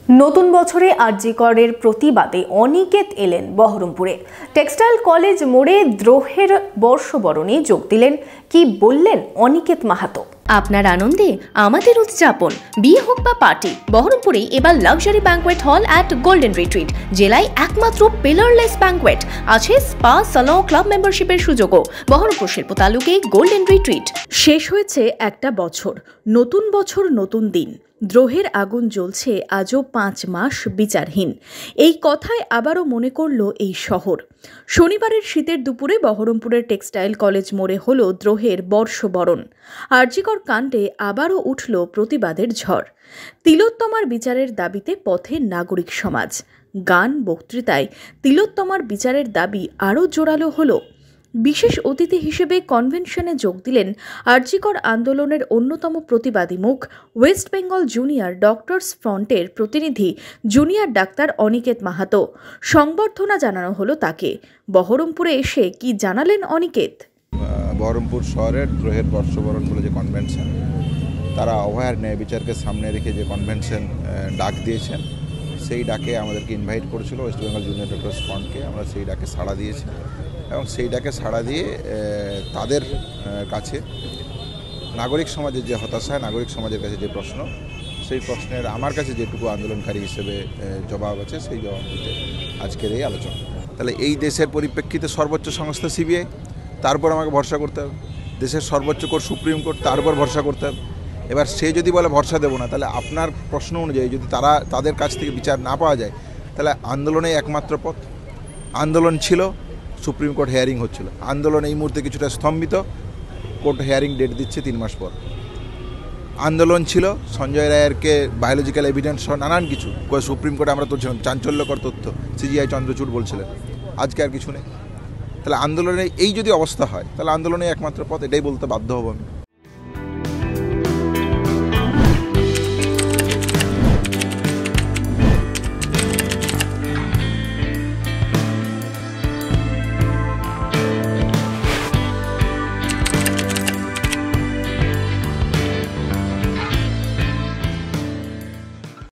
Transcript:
নতুন বছরে আরজি করের প্রতিবাদে অনিকেত এলেন বহরমপুরে। টেক্সটাইল কলেজ মোড়ে দ্রোহের বর্ষবরণে যোগ দিলেন। কি বললেন অনিকেত মাহাতো? আপনার আনন্দে আমাদের উদযাপন। বিয়ে হোক বা পার্টি, বহরমপুরে এবার luxury banquet hall at golden retreat. জেলায় একমাত্র পিলারলেস ব্যাঙ্কোয়েট, আছে স্পা, সালন, ক্লাব মেম্বারশিপের সুযোগও। বহরমপুর শিল্প তালুকে গোল্ডেন রিট্রিট। শেষ হয়েছে একটা বছর, নতুন বছর নতুন দিন। দ্রোহের আগুন জ্বলছে আজও 5 মাস বিচারহীন। এই কথায় আবারও মনে করল এই শহর। শনিবারের শীতের দুপুরে বহরমপুরের টেক্সটাইল কলেজ মোড়ে হলো দ্রোহের বর্ষবরণ। আরজিকর কাণ্ডে আবারও উঠল প্রতিবাদের ঝড়। তিলোত্তমার বিচারের দাবিতে পথে নাগরিক সমাজ। গান, বক্তৃতায় তিলোত্তমার বিচারের দাবি আরও জোরালো হলো। বিশেষ অতিথি হিসেবে কনভেনশনে যোগ দিলেন আরজিকর আন্দোলনের অন্যতম প্রতিবাদী মুখ, ওয়েস্ট বেঙ্গল জুনিয়র ডক্টরস ফ্রন্টের প্রতিনিধি জুনিয়র ডাক্তার অনিকেত মাহাতো। সংবর্ধনা জানানো হলো তাকে। বহরমপুরে এসে কি জানালেন অনিকেত? বহরমপুর শহরের দ্রোহের বর্ষবরণ বলে যে কনভেনশন, তারা অভয়ার ন্যায় বিচারকে সামনে রেখে যে কনভেনশন ডাক দিয়েছেন, সেই ডাকে আমাদেরকে ইনভাইট করেছিল ওয়েস্ট বেঙ্গল জুনিয়র ডক্টরস ফ্রন্টকে। আমরা সেই ডাকে সাড়া দিয়েছি এবং সেই ডাকে সাড়া দিয়ে তাদের কাছে নাগরিক সমাজের যে হতাশা, নাগরিক সমাজের কাছে যে প্রশ্ন, সেই প্রশ্নের আমার কাছে যেটুকু আন্দোলনকারী হিসেবে জবাব আছে, সেই জবাব দিতে আজকের এই আলোচনা। তাহলে এই দেশের পরিপ্রেক্ষিতে সর্বোচ্চ সংস্থা সিবিআই, তার উপর আমাকে ভরসা করতে হবে। দেশের সর্বোচ্চ কোর্ট সুপ্রিম কোর্ট, তার উপর ভরসা করতে হবে। এবার সে যদি বলে ভরসা দেবো না, তাহলে আপনার প্রশ্ন অনুযায়ী যদি তাদের কাছ থেকে বিচার না পাওয়া যায়, তাহলে আন্দোলনে একমাত্র পথ। আন্দোলন ছিল, সুপ্রিম কোর্ট হেয়ারিং হচ্ছিল। আন্দোলন এই মুহূর্তে কিছুটা স্তম্ভিত, কোর্ট হেয়ারিং ডেট দিচ্ছে 3 মাস পর। আন্দোলন ছিল সঞ্জয় রায়েরকে বায়োলজিক্যাল এভিডেন্স সহ নানান কিছু, সুপ্রিম কোর্টে আমরা তো চাঞ্চল্যকর তথ্য সিজিআই চন্দ্রচূড় বলছিলেন। আজকে আর কিছু নেই। তাহলে আন্দোলনে এই যদি অবস্থা হয়, তাহলে আন্দোলনে একমাত্র পথ, এটাই বলতে বাধ্য হব আমি।